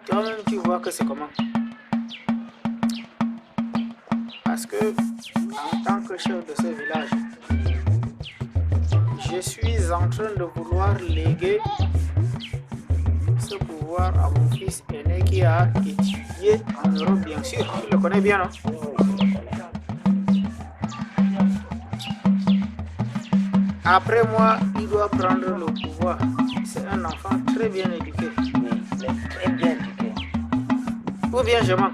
Toi-même, tu vois que c'est comment. Parce que, en tant que chef de ce village, je suis en train de vouloir léguer ce pouvoir à mon fils aîné qui a étudié en Europe, bien sûr. Tu le connais bien, non? Après moi, il doit prendre le pouvoir. C'est un enfant très bien éduqué. Oui, il est très bien éduqué. Ou bien je mens?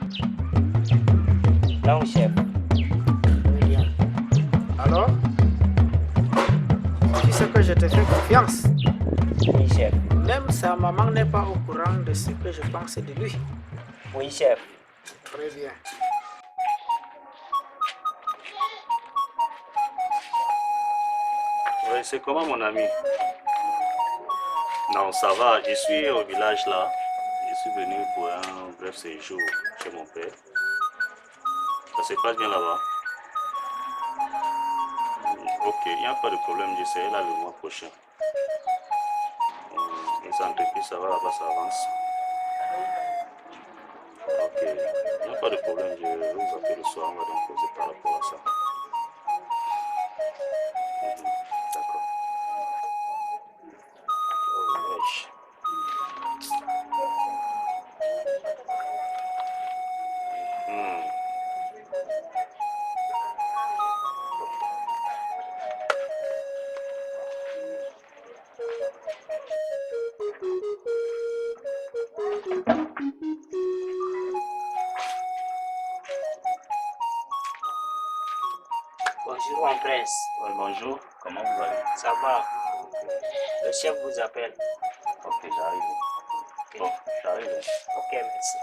Non, chef. Très bien. Alors, tu sais que je te fais confiance. Oui, chef. Même sa maman n'est pas au courant de ce que je pense de lui. Oui, chef. Très bien. Oui, c'est comment mon ami? Non, ça va. Je suis au village là. Je suis venu pour un bref séjour chez mon père. Ça se passe bien là-bas? Ok, il n'y a pas de problème. J'essaierai là le mois prochain. Les entreprises, ça va là-bas, ça avance. Ok, il n'y a pas de problème. Je vais vous appeler le soir. On va donc poser par rapport à ça. D'accord. Oh, wesh. Bonjour, mon prince. Ouais, bonjour, comment vous allez? Ça va? Le chef vous appelle. Ok, j'arrive. Bon, j'arrive. Ok, merci.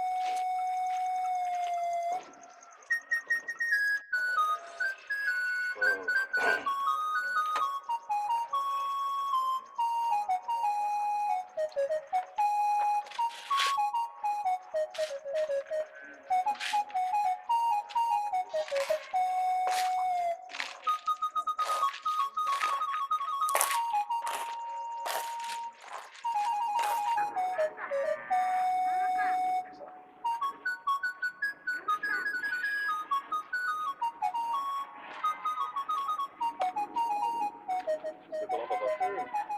C'est comment, papa?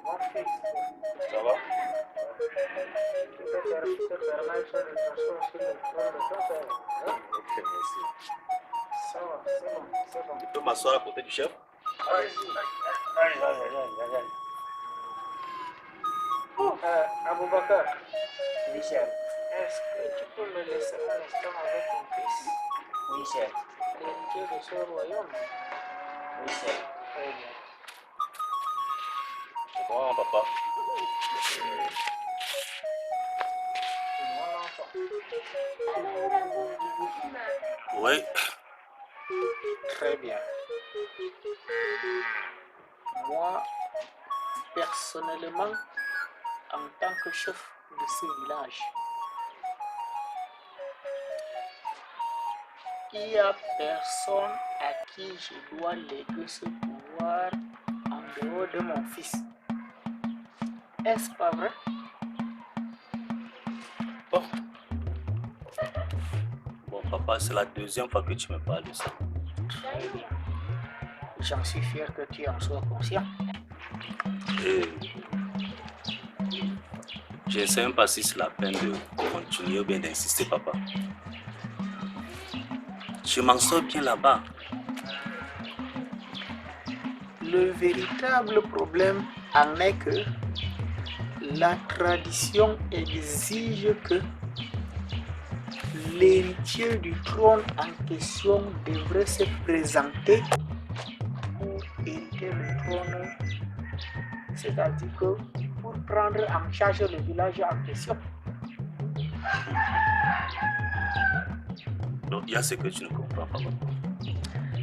Mon fils, Ça va? tu te permettre de t'asseoir sur le trône de ton père. Hein? Ok, merci. Ça va, c'est bon, c'est bon. Je peux m'asseoir à côté du chef? Allez. Aboubakar, Oui, chef. est-ce que tu peux me laisser un instant avec ton fils, Oui, chef. l'héritier de ce royaume? Oui, chef. Très bien. C'est comment, papa? Mon enfant. Oui. Très bien. Moi, personnellement, en tant que chef de ce village, il n'y a personne à qui je dois léguer ce pouvoir en dehors de mon fils. Est-ce pas vrai? Bon, papa, c'est la deuxième fois que tu me parles de ça. Très bien. J'en suis fier que tu en sois conscient. Et je ne sais même pas si c'est la peine de continuer ou bien d'insister, papa. Je m'en sors bien là-bas. Le véritable problème en est que la tradition exige que l'héritier du trône en question devrait se présenter pour hériter le trône, c'est-à-dire que pour prendre en charge le village en question. Donc, il y a ce que tu ne comprends pas, papa.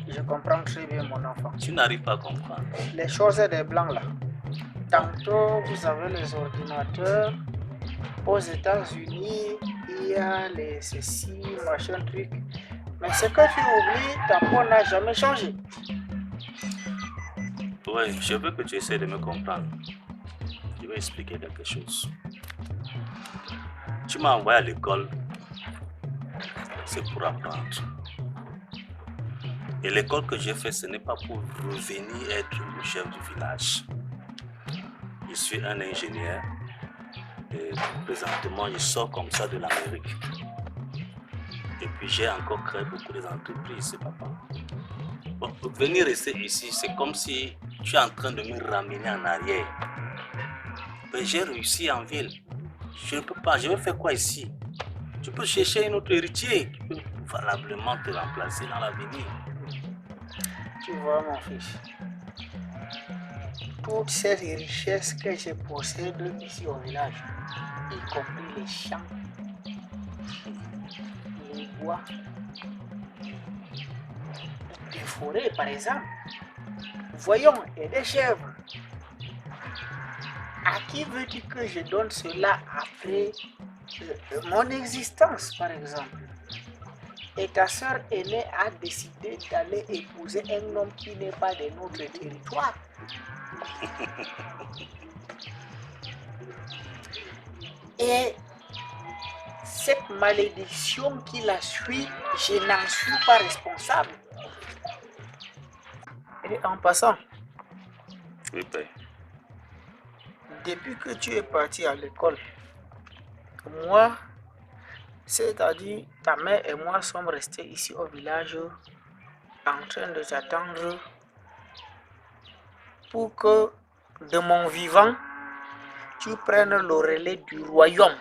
Je comprends très bien, mon enfant. Tu n'arrives pas à comprendre. Les choses des blancs là. Tantôt, vous avez les ordinateurs. Aux États-Unis, il y a les ceci, machin truc. Mais ce que tu oublies, ta peau n'a jamais changé. Oui, je veux que tu essaies de me comprendre. Je vais expliquer quelque chose. Tu m'as envoyé à l'école, c'est pour apprendre. Et l'école que j'ai fait, ce n'est pas pour revenir être le chef du village. Je suis un ingénieur et présentement je sors comme ça de l'Amérique. Et puis j'ai encore créé beaucoup d'entreprises, papa. Bon, venir rester ici, c'est comme si tu es en train de me ramener en arrière. Mais j'ai réussi en ville. Je ne peux pas, je vais faire quoi ici? Tu peux chercher un autre héritier qui peut valablement te remplacer dans l'avenir. Tu vois, mon fils, toutes ces richesses que je possède ici au village, y compris les champs, les bois, des forêts par exemple, voyons, et des chèvres. À qui veux-tu que je donne cela après mon existence, par exemple? Et ta soeur aînée a décidé d'aller épouser un homme qui n'est pas de notre territoire. Et cette malédiction qui la suit, je n'en suis pas responsable. Et en passant, Oui, père. depuis que tu es parti à l'école, moi, c'est-à-dire ta mère et moi sommes restés ici au village en train de t'attendre pour que de mon vivant, tu prennes le relais du royaume.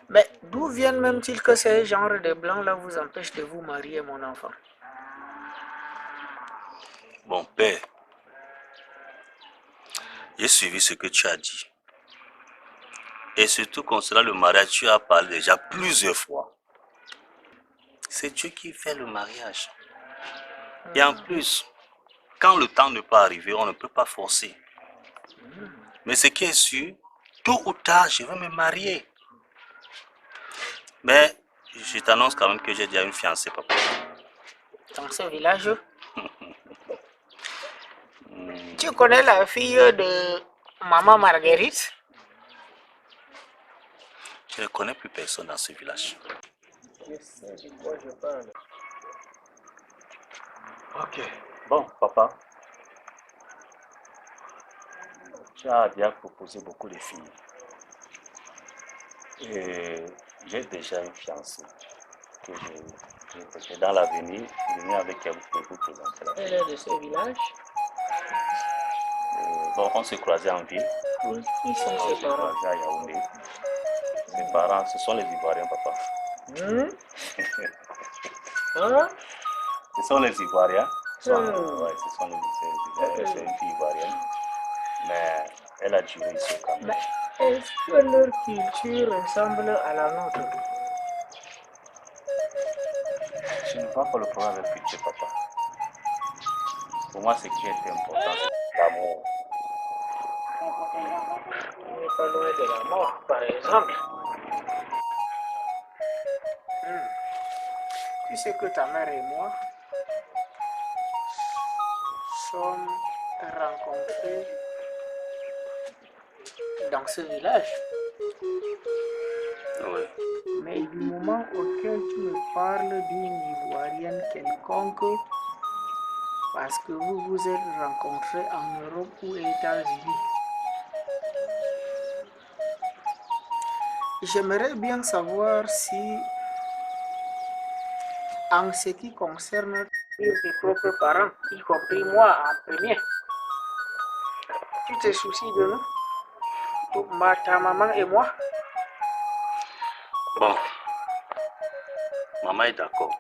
Mais d'où viennent même-ils que ces genres de blancs-là vous empêchent de vous marier, mon enfant? Bon, père, j'ai suivi ce que tu as dit. Et surtout concernant le mariage, tu as parlé déjà plusieurs fois. C'est Dieu qui fait le mariage. Et en plus, quand le temps ne peut arriver, on ne peut pas forcer. Mais ce qui est sûr, tôt ou tard, je vais me marier. Mais je t'annonce quand même que j'ai déjà une fiancée, papa. Dans ce village, tu connais la fille de maman Marguerite? Je ne connais plus personne dans ce village. Je sais de quoi je parle. Ok. Bon, papa. Tu as bien proposé beaucoup de filles. Et j'ai déjà une fiancée que je dans l'avenir, venir avec elle pour vous présenter la Elle fille. est de ce village? Bon, on s'est croisés en ville. Oui. Qui sont On ses s'est parents? croisés à Yaoundé. Ses parents, ce sont les Ivoiriens, papa. Hein? Ce sont les Ivoiriens. Hmm. Ouais, ce sont les Ivoiriens. C'est une fille ivoirienne. Mais elle a duré ici quand même. Mais est-ce que leur culture ressemble à la nôtre? Je ne vois pas le problème avec culture, papa. Pour moi, ce qui est important, c'est l'amour. On n'est pas loin de la mort, par exemple. Tu sais que ta mère et moi sommes rencontrés dans ce village. Oui. Mais du moment auquel tu me parles d'une Ivoirienne quelconque, parce que vous vous êtes rencontrés en Europe ou aux États-Unis, j'aimerais bien savoir si, en ce qui concerne tes propres parents, y compris moi en premier, tu te soucies de nous, ta maman et moi? Bon, maman est d'accord.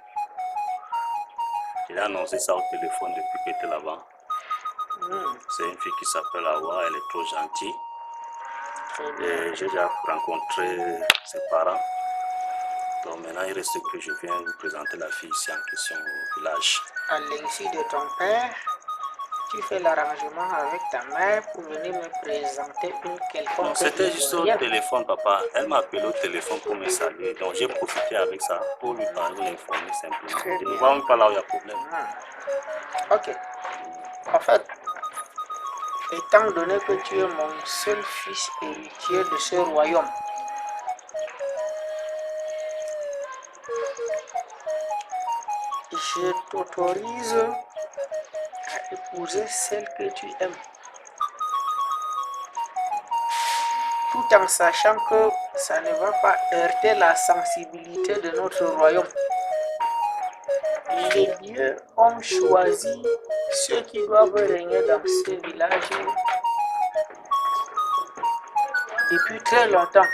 Il a annoncé ça au téléphone depuis qu'elle était là-bas. C'est une fille qui s'appelle Awa, elle est trop gentille. Et j'ai déjà rencontré ses parents. Donc maintenant, il reste que je viens vous présenter la fille ici en question au village. À l'insu de ton père, tu fais l'arrangement avec ta mère pour venir me présenter une quelconque. Non, c'était juste au téléphone, papa. Elle m'a appelé au téléphone pour me saluer. Donc j'ai profité avec ça pour lui parler, l'informer simplement. Je ne vois même pas là où il y a problème. Ok. En fait, étant donné que tu es mon seul fils héritier de ce royaume, je t'autorise à épouser celle que tu aimes, tout en sachant que ça ne va pas heurter la sensibilité de notre royaume. Les dieux ont choisi ceux qui doivent régner dans ce village depuis très longtemps.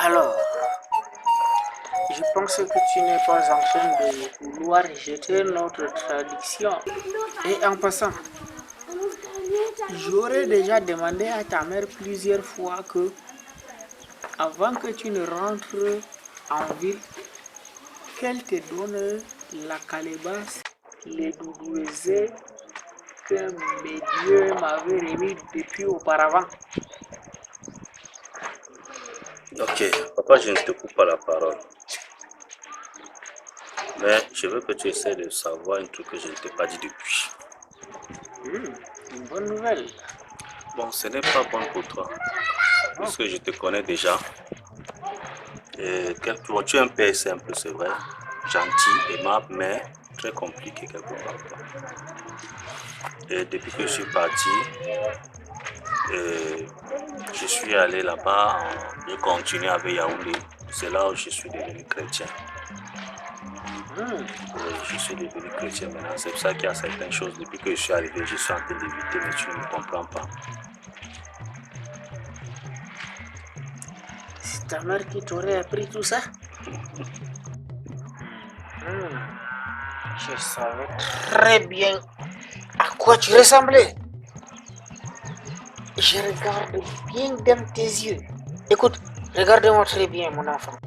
Alors, je pense que tu n'es pas en train de vouloir jeter notre tradition. Et en passant, j'aurais déjà demandé à ta mère plusieurs fois que, avant que tu ne rentres en ville, qu'elle te donne la calebasse, les doudouezés que mes dieux m'avaient remis depuis auparavant. Ok, papa, je ne te coupe pas la parole. Mais je veux que tu essaies de savoir un truc que je ne t'ai pas dit depuis. Une bonne nouvelle. Bon, ce n'est pas bon pour toi. Parce que je te connais déjà. Et tu es un père simple, c'est vrai. Gentil, aimable, mais très compliqué quelque part. Et depuis que je suis parti, je suis allé là-bas, je continue avec Yaoundé. C'est là où je suis devenu chrétien. Je suis devenu chrétien maintenant. C'est pour ça qu'il y a certaines choses. Depuis que je suis arrivé, je suis en train d'éviter, mais tu ne me comprends pas. C'est ta mère qui t'aurait appris tout ça? Je savais très bien à quoi tu ressemblais. Je regarde bien dans tes yeux. Écoute, regarde-moi très bien, mon enfant.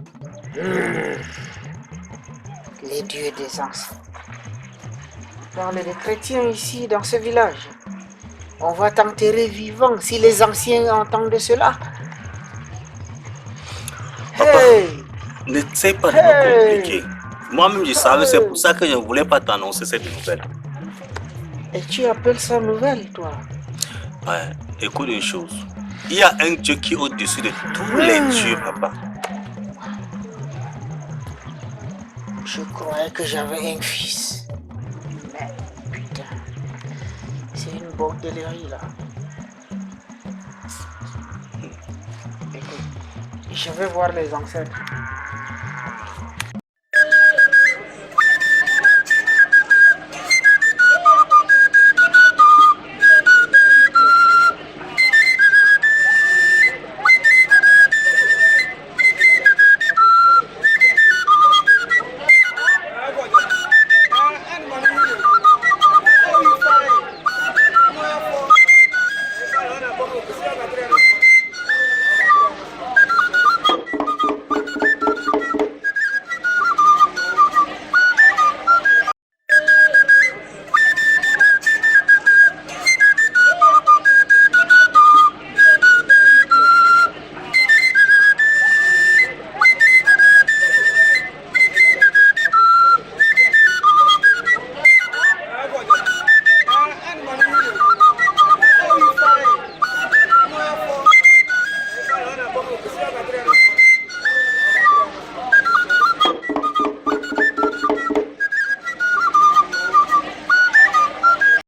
Les dieux des anciens. On parle des chrétiens ici, dans ce village. On va t'enterrer vivant si les anciens entendent cela. Papa, Hey! n'essaie pas de me compliquer. Moi-même, je savais, c'est pour ça que je ne voulais pas t'annoncer cette nouvelle. Et tu appelles ça nouvelle, toi? Ouais, écoute une chose. Il y a un Dieu qui est au-dessus de tous les dieux, papa. Je croyais que j'avais un fils. Mais putain, c'est une bordellerie là. Écoute, je vais voir les ancêtres.